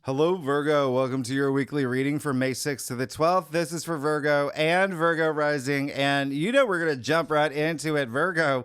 Hello, Virgo. Welcome to your weekly reading from May 6th to the 12th. This is for Virgo and Virgo rising, and we're going to jump right into it, Virgo.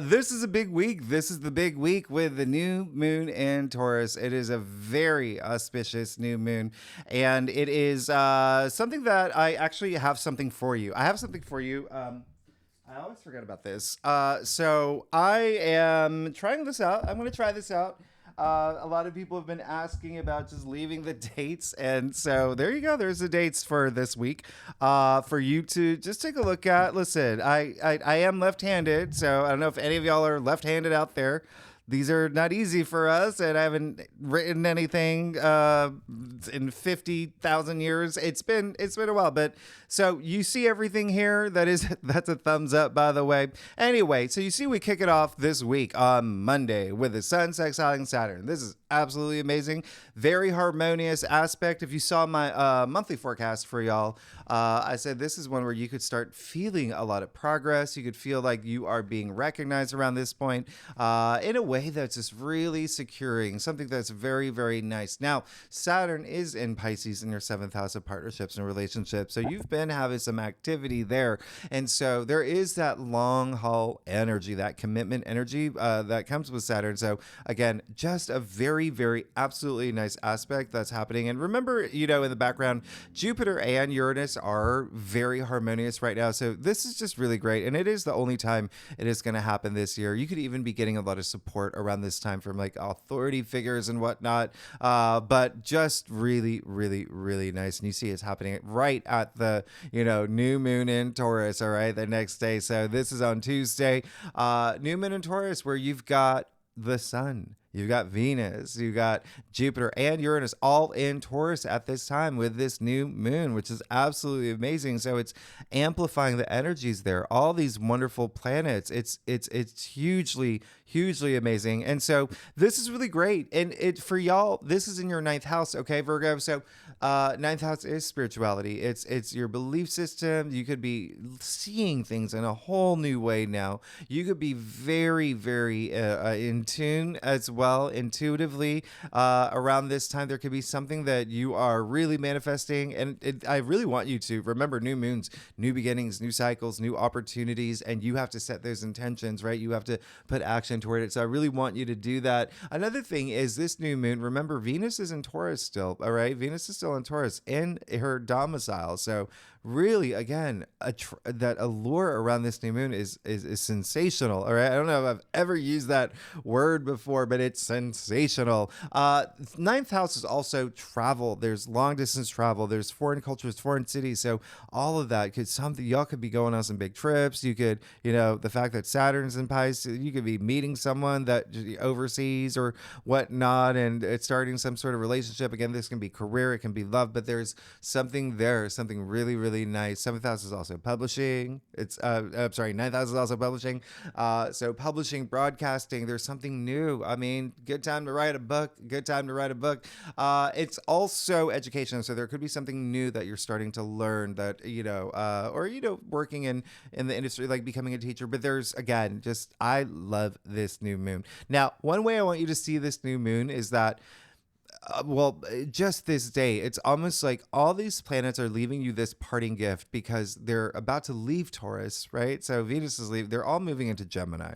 This is a big week. This is the big week with the new moon in Taurus. It is a very auspicious new moon, and it is something that I actually have something for you. I have something for you. I always forget about this. So I am trying this out. I'm going to try this out. A lot of people have been asking about just leaving the dates. And so there you go. There's the dates for this week for you to just take a look at. Listen, I am left-handed, so I don't know if any of y'all are left-handed out there. These are not easy for us, and I haven't written anything in 50,000 years. It's been a while, but so you see everything here. That's a thumbs up, by the way. Anyway, so you see we kick it off this week on Monday with the Sun sextiling Saturn. This is absolutely amazing. Very harmonious aspect. If you saw my monthly forecast for y'all, I said this is one where you could start feeling a lot of progress. You could feel like you are being recognized around this point in a way that's just really securing, something that's very, very nice. Now, Saturn is in Pisces in your 7th house of partnerships and relationships. So you've been having some activity there. And so there is that long haul energy, that commitment energy that comes with Saturn. So again, just a very, very absolutely nice aspect that's happening. And remember, in the background, Jupiter and Uranus are very harmonious right now. So this is just really great. And it is the only time it is going to happen this year. You could even be getting a lot of support around this time from like authority figures and whatnot. But just really, really, really nice. And you see it's happening right at the, new moon in Taurus. All right. The next day. So this is on Tuesday, new moon in Taurus, where you've got the sun. You've got Venus, you've got Jupiter and Uranus all in Taurus at this time with this new moon, which is absolutely amazing. So it's amplifying the energies there. All these wonderful planets. It's hugely, hugely amazing. And so this is really great. And for y'all, this is in your 9th house, okay, Virgo? So 9th house is spirituality. It's your belief system. You could be seeing things in a whole new way now. You could be very, very in tune as well. Intuitively around this time. There could be something that you are really manifesting, and I really want you to remember new moons, new beginnings, new cycles, new opportunities, and you have to set those intentions, right? You have to put action toward it. So I really want you to do that. Another thing is this new moon, remember Venus is in Taurus still, all right? Venus is still in Taurus in her domicile. So really, again, that allure around this new moon is sensational. All right, I don't know if I've ever used that word before, but it's sensational. 9th house is also travel. There's long distance travel. There's foreign cultures, foreign cities. So all of that could something. Y'all could be going on some big trips. You could, the fact that Saturn's in Pisces, you could be meeting someone that overseas or whatnot, and it's starting some sort of relationship. Again, this can be career, it can be love, but there's something there, something really, really nice. 7th house is also publishing. I'm sorry, 9th house is also publishing. So publishing, broadcasting, there's something new. I mean, good time to write a book. It's also education. So there could be something new that you're starting to learn that, or, working in the industry, like becoming a teacher. But there's, again, I love this new moon. Now, one way I want you to see this new moon is that just this day, it's almost like all these planets are leaving you this parting gift because they're about to leave Taurus, right? So Venus is leaving. They're all moving into Gemini.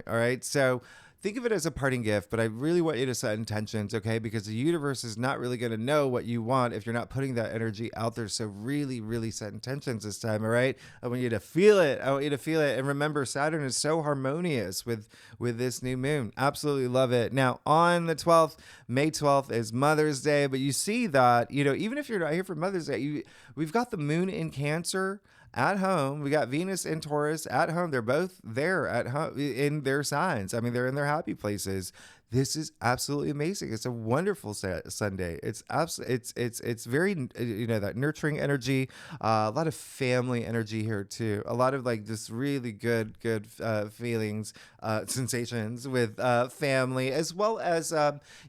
All right. So think of it as a parting gift, but I really want you to set intentions, okay? Because the universe is not really going to know what you want if you're not putting that energy out there. So really, really set intentions this time, all right? I want you to feel it. And remember, Saturn is so harmonious with this new moon. Absolutely love it. Now, on the 12th, May 12th is Mother's Day, but you see that, even if you're not here for Mother's Day, we've got the moon in Cancer at home. We got Venus in Taurus at home. They're both there at home in their signs. I mean, they're in their happy places. This is absolutely amazing. It's a wonderful Sunday. It's very, that nurturing energy, a lot of family energy here too. A lot of like just really good feelings, sensations with family, as well as,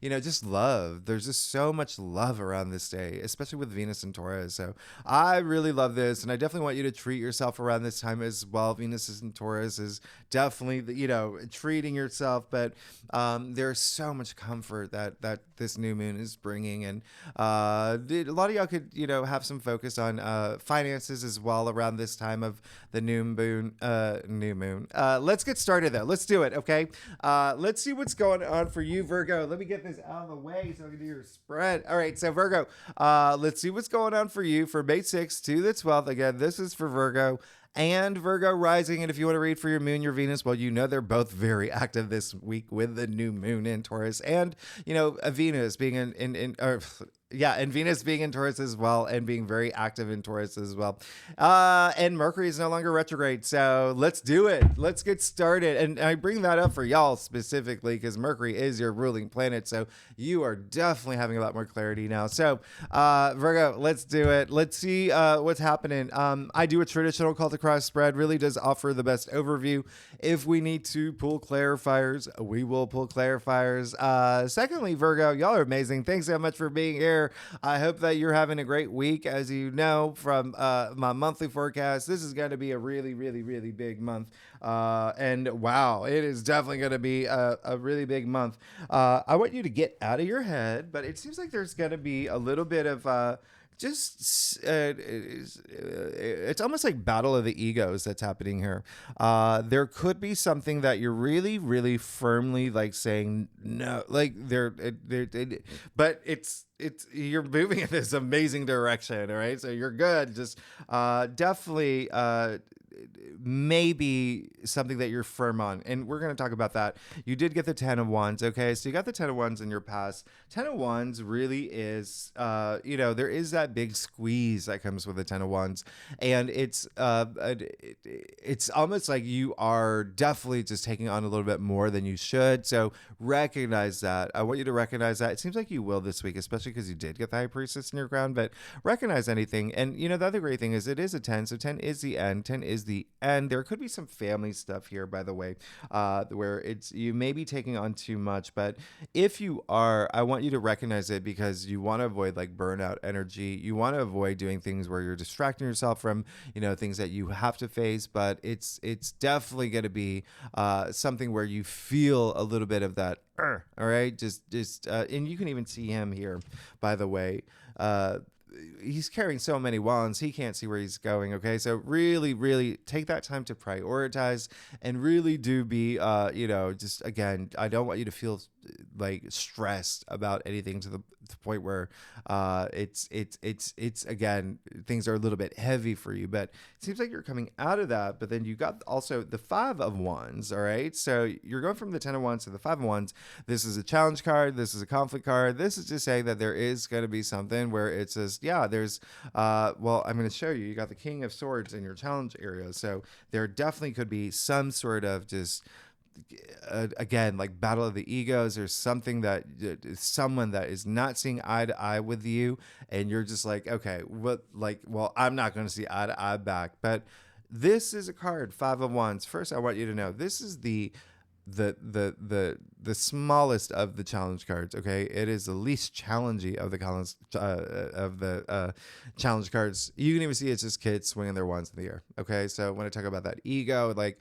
just love. There's just so much love around this day, especially with Venus and Taurus. So I really love this. And I definitely want you to treat yourself around this time as well. Venus is in Taurus is definitely, treating yourself, but there there's so much comfort that this new moon is bringing, and a lot of y'all could have some focus on finances as well around this time of the new moon. Let's get started though. Let's do it. Okay. Let's see what's going on for you, Virgo. Let me get this out of the way so I can do your spread. All right. So Virgo, let's see what's going on for you for May 6th to the 12th. Again, this is for Virgo and Virgo rising. And if you want to read for your moon, your Venus, well, they're both very active this week with the new moon in Taurus, and a Venus being and Venus being in Taurus as well, and being very active in Taurus as well. And Mercury is no longer retrograde. So let's do it. Let's get started. And I bring that up for y'all specifically because Mercury is your ruling planet. So you are definitely having a lot more clarity now. So Virgo, let's do it. Let's see what's happening. I do a traditional cult across spread. Really does offer the best overview. If we need to pull clarifiers, we will pull clarifiers. Secondly, Virgo, y'all are amazing. Thanks so much for being here. I hope that you're having a great week. As you know from my monthly forecast, this is going to be a really, really, really big month. And wow, it is definitely going to be a really big month. I want you to get out of your head, but it seems like there's going to be a little bit of it's almost like battle of the egos that's happening here. There could be something that you're really, really firmly like saying no, like but it's you're moving in this amazing direction. All right, so you're good. Just definitely maybe something that you're firm on, and we're going to talk about that. You did get the 10 of Wands. Okay, so you got the 10 of Wands in your past. 10 of Wands really is there is that big squeeze that comes with the 10 of Wands, and it's almost like you are definitely just taking on a little bit more than you should. So recognize that. I want you to recognize that. It seems like you will this week, especially because you did get the High Priestess in your crown, but recognize anything. And the other great thing is it is a 10, so 10 is the end. 10 is the end. There could be some family stuff here, by the way, where you may be taking on too much, but if you are, I want you to recognize it, because you want to avoid like burnout energy. You want to avoid doing things where you're distracting yourself from things that you have to face, but it's definitely going to be something where you feel a little bit of that. All right, just and you can even see him here, by the way. He's carrying so many wands, he can't see where he's going. Okay, so really, really take that time to prioritize, and really do be just, again, I don't want you to feel like stressed about anything to the point where it's again, things are a little bit heavy for you, but it seems like you're coming out of that. But then you got also the 5 of Wands. All right, so you're going from the 10 of Wands to the 5 of Wands. This is a challenge card. This is a conflict card. This is just saying that there is going to be something where it says, there's well, I'm going to show you. You got the King of Swords in your challenge area, so there definitely could be some sort of just again, like battle of the egos, or something that someone that is not seeing eye to eye with you, and you're just like, okay, well, I'm not going to see eye to eye back. But this is a card, 5 of Wands. First, I want you to know this is the smallest of the challenge cards. Okay, it is the least challenging of the challenge cards. You can even see it's just kids swinging their wands in the air. Okay, so when I talk about that ego, like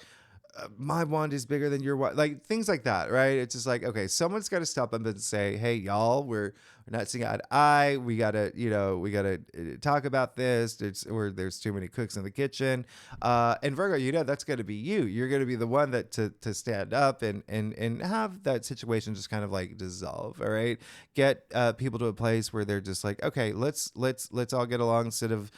my wand is bigger than your wand, like things like that, right? It's just like, okay, someone's got to step up and say, hey, y'all, we're not seeing eye to eye. We gotta talk about this. There's too many cooks in the kitchen. And Virgo, that's gonna be you. You're gonna be the one that to stand up and have that situation just kind of like dissolve. All right, get people to a place where they're just like, okay, let's all get along, instead of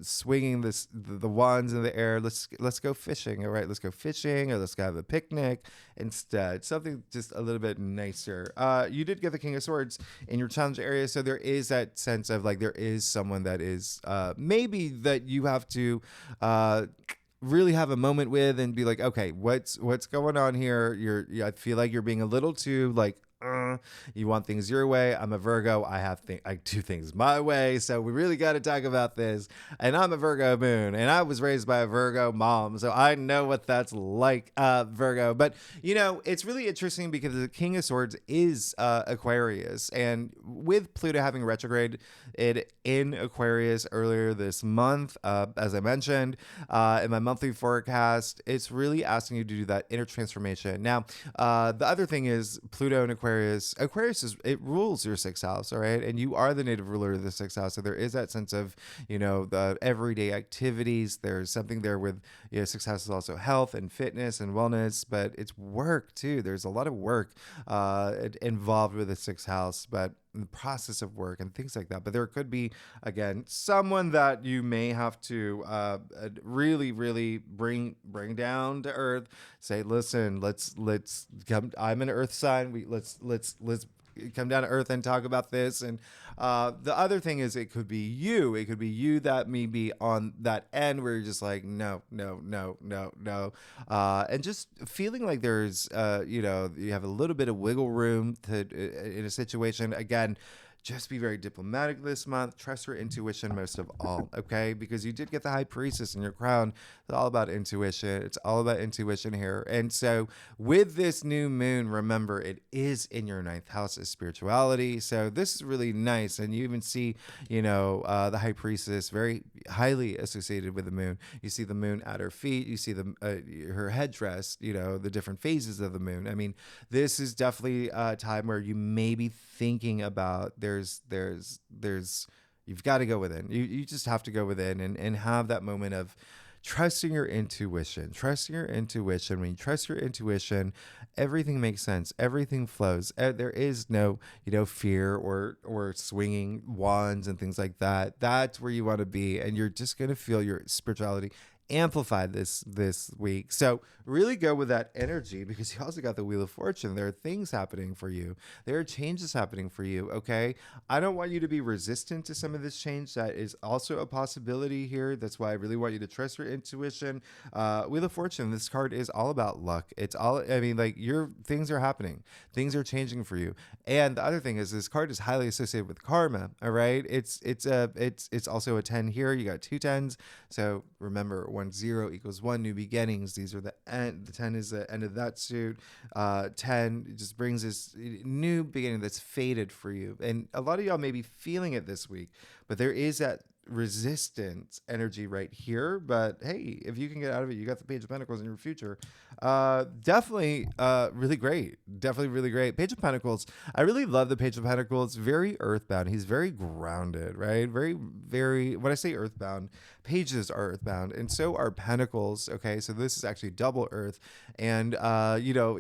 swinging the wands in the air. Let's go fishing. All right, let's go fishing, or let's go have a picnic instead. Something just a little bit nicer. You did get the King of Swords in your challenge area, so there is that sense of like there is someone that is maybe that you have to really have a moment with and be like, okay, what's going on here? I feel like you're being a little too like You want things your way. I'm a Virgo. I do things my way. So we really got to talk about this. And I'm a Virgo moon, and I was raised by a Virgo mom, so I know what that's like, Virgo. But it's really interesting because the King of Swords is Aquarius, and with Pluto having retrograde it in Aquarius earlier this month, as I mentioned in my monthly forecast, it's really asking you to do that inner transformation. Now, the other thing is Pluto and Aquarius. It rules your sixth house, all right, and you are the native ruler of the sixth house. So there is that sense of the everyday activities. There's something there with sixth house is also health and fitness and wellness, but it's work too. There's a lot of work involved with the sixth house, but the process of work and things like that. But there could be, again, someone that you may have to really, really bring down to earth. Say, listen, let's come. I'm an earth sign. Let's come down to earth and talk about this. And the other thing is, it could be you. It could be you that may be on that end where you're just like, no, no, no, no, no. And just feeling like there's, you have a little bit of wiggle room in a situation. Again, just be very diplomatic this month. Trust your intuition most of all, okay? Because you did get the High Priestess in your crown. It's all about intuition. It's all about intuition here. And so with this new moon, remember, it is in your ninth house of spirituality. So this is really nice. And you even see, the High Priestess very highly associated with the moon. You see the moon at her feet. You see her headdress, the different phases of the moon. I mean, this is definitely a time where you may be thinking about there's you've got to go within. You just have to go within and have that moment of trusting your intuition. When you trust your intuition, everything makes sense. Everything flows. There is no, fear or swinging wands and things like that. That's where you want to be, and you're just going to feel your spirituality amplified this week. So really go with that energy, because you also got the Wheel of Fortune. There are things happening for you. There are changes happening for you. Okay. I don't want you to be resistant to some of this change. That is also a possibility here. That's why I really want you to trust your intuition. Wheel of Fortune, this card is all about luck. Your things are happening. Things are changing for you. And the other thing is, this card is highly associated with karma. All right. It's also a 10 here. You got two tens. So remember, 1 0 equals 1 new beginnings. These are the end. The 10 is the end of that suit. 10 just brings this new beginning that's faded for you. And a lot of y'all may be feeling it this week, but there is that resistance energy right here. But hey, if you can get out of it, you got the Page of Pentacles in your future. Definitely really great. Definitely really great. Page of Pentacles. I really love the Page of Pentacles. Very earthbound. He's very grounded, right? Very, very, when I say earthbound, pages are earthbound, and so are pentacles. Okay, so this is actually double earth. And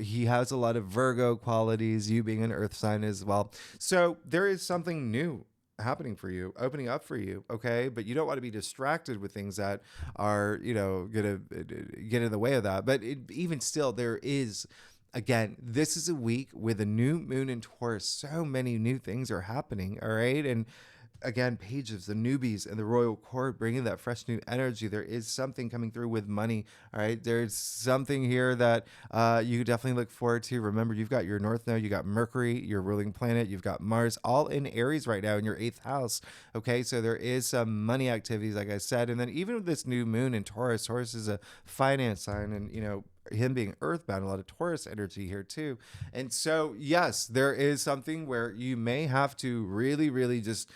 he has a lot of Virgo qualities, you being an earth sign as well. So there is something new happening for you, opening up for you, okay? But you don't want to be distracted with things that are, gonna get in the way of that. But even still, there is, again, this is a week with a new moon in Taurus. So many new things are happening, all right? And again, pages, the newbies and the royal court bringing that fresh new energy. There is something coming through with money. All right. There's something here that you definitely look forward to. Remember, you've got your North Node, you got Mercury, your ruling planet, you've got Mars, all in Aries right now in your 8th house. Okay. So there is some money activities, like I said. And then even with this new moon in Taurus, Taurus is a finance sign, and, him being earthbound, a lot of Taurus energy here too. And so, yes, there is something where you may have to really, really just,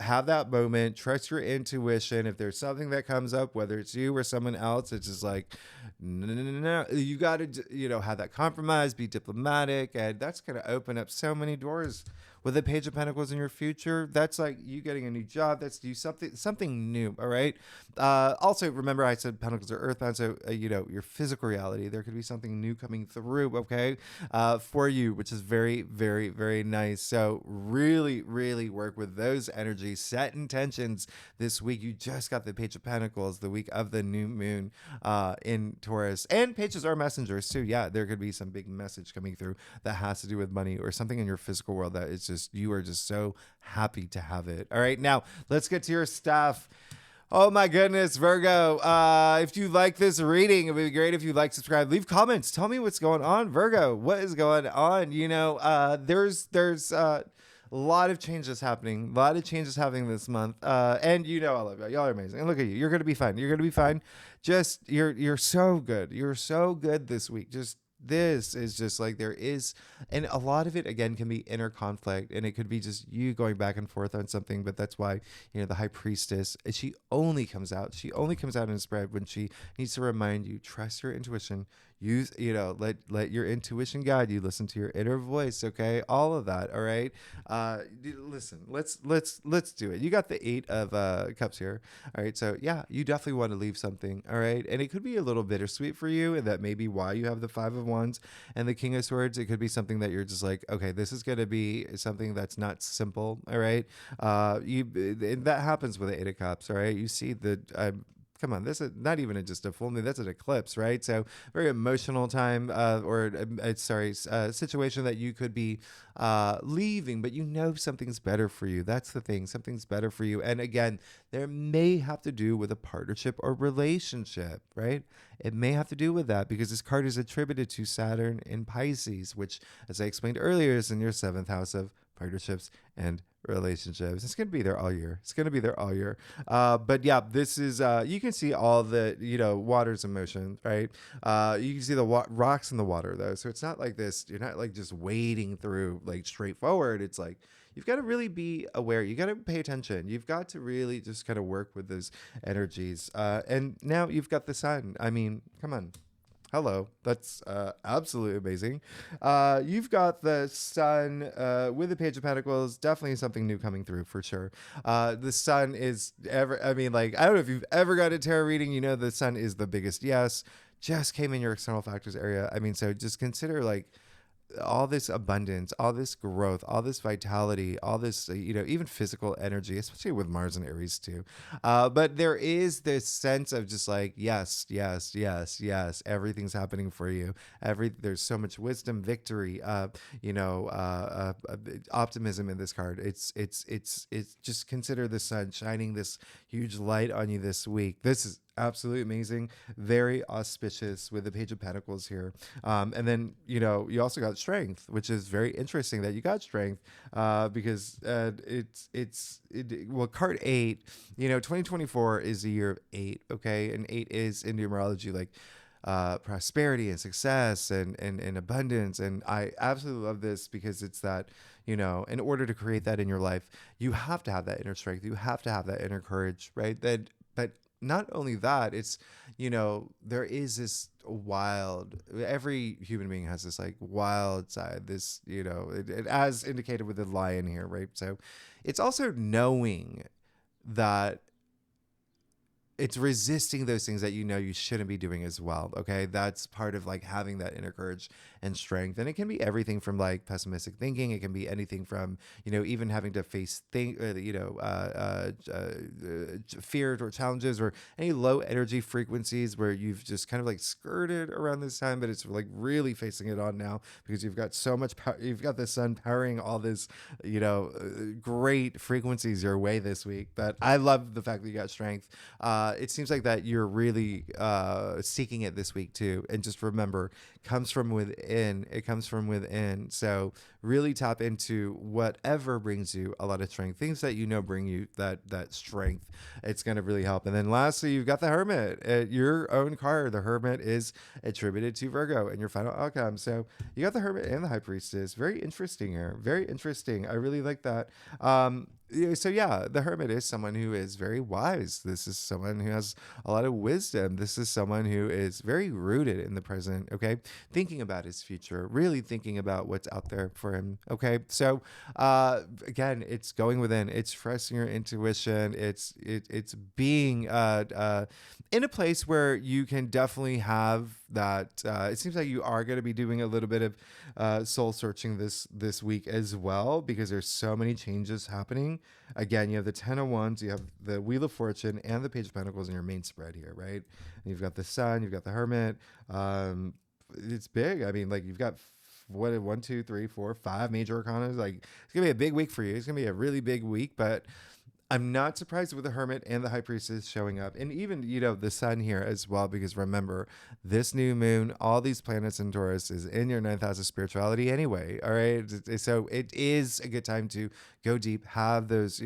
have that moment, trust your intuition. If there's something that comes up, whether it's you or someone else, it's just like, no, you got to, have that compromise, be diplomatic. And that's going to open up so many doors. With the Page of Pentacles in your future, that's like you getting a new job. That's you something new. All right. Also, remember, I said Pentacles are earthbound, so your physical reality. There could be something new coming through. Okay, for you, which is very, very, very nice. So really, really work with those energies. Set intentions this week. You just got the Page of Pentacles, the week of the new moon in Taurus, and pages are messengers too. Yeah, there could be some big message coming through that has to do with money or something in your physical world that is just, you are just so happy to have it. All right, now let's get to your stuff. Oh my goodness, Virgo. If you like this reading, it would be great if you like, subscribe, leave comments. Tell me what's going on, Virgo. What is going on? There's a lot of changes happening. A lot of changes happening this month. And I love y'all. Y'all are amazing. And look at you. You're gonna be fine. You're gonna be fine. Just you're so good. You're so good this week. Just this is just like there is, and a lot of it again can be inner conflict, and it could be just you going back and forth on something. But that's why the high priestess, she only comes out in a spread when she needs to remind you, trust your intuition. Use, let your intuition guide you. Listen to your inner voice. Okay, all of that. All right. Listen, let's do it. You got the 8 of cups here. All right, so yeah, you definitely want to leave something. All right, and it could be a little bittersweet for you, and that may be why you have the 5 of Wands and the King of Swords. It could be something that you're just like, okay, this is going to be something that's not simple. All right, that happens with the 8 of Cups. All right, you see the. Come on, this is not even just a full moon. That's an eclipse, right? So very emotional time, situation that you could be leaving, but something's better for you. That's the thing. Something's better for you. And again, there may have to do with a partnership or relationship, right? It may have to do with that because this card is attributed to Saturn in Pisces, which, as I explained earlier, is in your 7th house of partnerships and relationships. It's going to be there all year. It's going to be there all year. But yeah, this is, you can see all the, water's in motion, right? You can see the rocks in the water though. So it's not like this. You're not like just wading through like straightforward. It's like, you've got to really be aware. You got to pay attention. You've got to really just kind of work with those energies. And now you've got the sun. I mean, come on. Hello, that's absolutely amazing. You've got the sun with the Page of Pentacles. Definitely something new coming through for sure. The sun is I mean, like, I don't know if you've ever got a tarot reading. The sun is the biggest yes. Just came in your external factors area. I mean, so just consider like all this abundance, all this growth, all this vitality, all this, even physical energy, especially with Mars and Aries too. But there is this sense of just like, yes, yes, yes, yes, everything's happening for you. There's so much wisdom, victory, optimism in this card. It's just consider the sun shining this huge light on you this week. This is absolutely amazing, very auspicious with the Page of Pentacles here. And then you also got strength, which is very interesting that you got strength, because card 8, 2024 is the year of 8. Okay, and 8 is in numerology like prosperity and success and abundance. And I absolutely love this because it's that, in order to create that in your life, you have to have that inner strength. You have to have that inner courage, right? But not only that, it's, there is this every human being has this like wild side, this, as indicated with the lion here, right? So it's also knowing that it's resisting those things that you shouldn't be doing as well. Okay, that's part of like having that inner courage and strength, and it can be everything from like pessimistic thinking. It can be anything from even having to face fear or challenges or any low energy frequencies where you've just kind of like skirted around this time, but it's like really facing it on now because you've got so much power. You've got the sun powering all this great frequencies your way this week. But I love the fact that you got strength. It seems like that you're really seeking it this week too. And just remember, comes from within. It comes from within. So really tap into whatever brings you a lot of strength. Things that bring you that strength. It's going to really help. And then lastly, you've got the Hermit. Your own card. The Hermit is attributed to Virgo and your final outcome. So you got the Hermit and the High Priestess. Very interesting here. Very interesting. I really like that. So yeah, the Hermit is someone who is very wise. This is someone who has a lot of wisdom. This is someone who is very rooted in the present. Okay, thinking about his future, really thinking about what's out there for him. Okay, so again, it's going within. It's trusting your intuition. It's being in a place where you can definitely have that. It seems like you are going to be doing a little bit of soul searching this week as well, because there's so many changes happening. Again, you have the 10 of Wands, you have the Wheel of Fortune, and the Page of Pentacles in your main spread here, right? And you've got the Sun, you've got the Hermit. It's big. I mean, like you've got 1, 2, 3, 4, 5 major arcana. Like it's gonna be a big week for you. It's gonna be a really big week, but I'm not surprised with the Hermit and the High Priestess showing up, and even the Sun here as well. Because remember, this new moon, all these planets in Taurus is in your ninth house of spirituality anyway. All right, so it is a good time to go deep, have those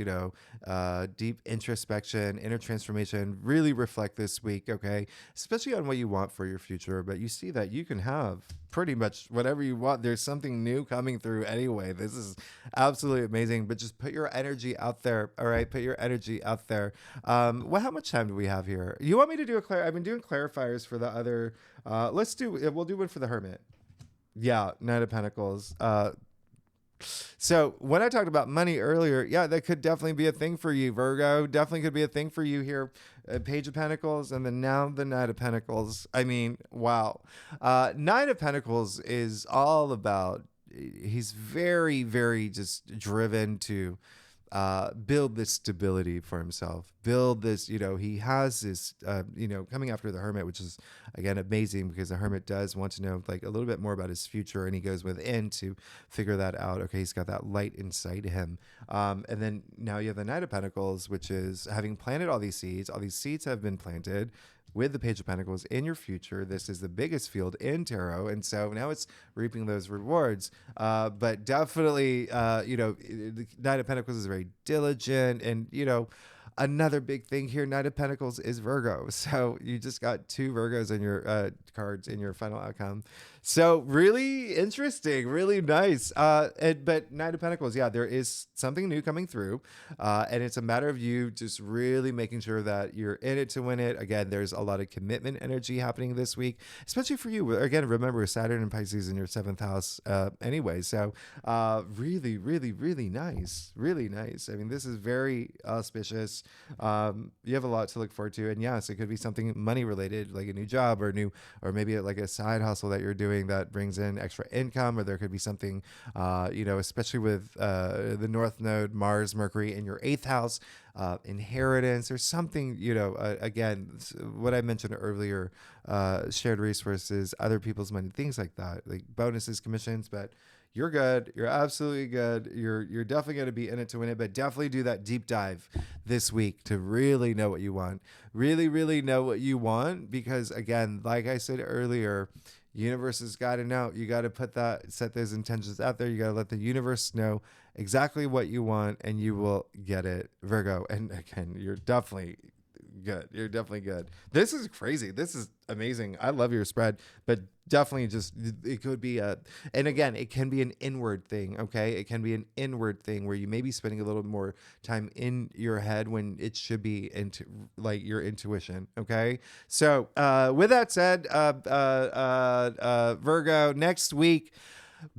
deep introspection, inner transformation. Really reflect this week, okay, especially on what you want for your future. But you see that you can have pretty much whatever you want. There's something new coming through anyway. This is absolutely amazing. But just put your energy out there. All right, put your energy out there. How much time do we have here? You want me to do I've been doing clarifiers for the other. We'll do one for the Hermit. Yeah, Knight of Pentacles. So when I talked about money earlier, yeah, that could definitely be a thing for you, Virgo. Definitely could be a thing for you here. Page of Pentacles, and then now the Knight of Pentacles. I mean, wow. Knight of Pentacles is all about, he's very, very just driven to build this stability for himself, build this, he has this, coming after the Hermit, which is again amazing because the Hermit does want to know like a little bit more about his future, and he goes within to figure that out. Okay, he's got that light inside him. And then now you have the Knight of Pentacles, which is having planted all these seeds have been planted with the Page of Pentacles in your future. This is the biggest field in tarot, and so now it's reaping those rewards. But definitely, the Knight of Pentacles is very diligent, and another big thing here, Knight of Pentacles is Virgo. So you just got 2 Virgos in your cards in your final outcome. So really interesting, really nice. But Knight of Pentacles, yeah, there is something new coming through. And it's a matter of you just really making sure that you're in it to win it. Again, there's a lot of commitment energy happening this week, especially for you. Again, remember Saturn and Pisces in your 7th house anyway. So really, really, really nice. Really nice. I mean, this is very auspicious. You have a lot to look forward to. And yes, it could be something money related, like a new job or maybe like a side hustle that you're doing that brings in extra income, or there could be something, especially with the North Node, Mars, Mercury in your 8th house, inheritance or something, again, what I mentioned earlier, shared resources, other people's money, things like that, like bonuses, commissions. But you're good. You're absolutely good. You're definitely going to be in it to win it, but definitely do that deep dive this week to really know what you want. Really, really know what you want, because again, like I said earlier, universe has got to know. You got to set those intentions out there. You got to let the universe know exactly what you want, and you will get it, Virgo. And again, you're definitely good. You're definitely good. This is crazy. This is amazing. I love your spread, but definitely it could be and again, it can be an inward thing. Okay. It can be an inward thing where you may be spending a little more time in your head when it should be into like your intuition. Okay. So, with that said, Virgo, next week,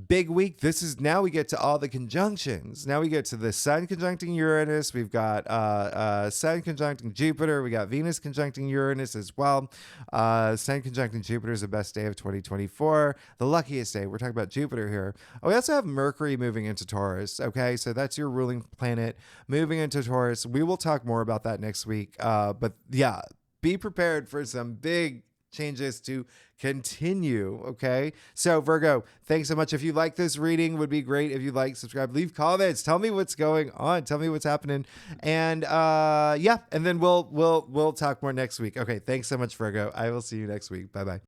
big week. Now we get to all the conjunctions. Now we get to the Sun conjuncting Uranus. We've got Sun conjuncting Jupiter. We got Venus conjuncting Uranus as well. Sun conjuncting Jupiter is the best day of 2024. The luckiest day. We're talking about Jupiter here. Oh, we also have Mercury moving into Taurus. Okay, so that's your ruling planet moving into Taurus. We will talk more about that next week. But yeah, be prepared for some big changes to continue. Okay, so Virgo, thanks so much. If you like this reading, would be great if you like, subscribe, leave comments, tell me what's going on, tell me what's happening, and and then we'll talk more next week. Okay, thanks so much, Virgo. I will see you next week. Bye bye.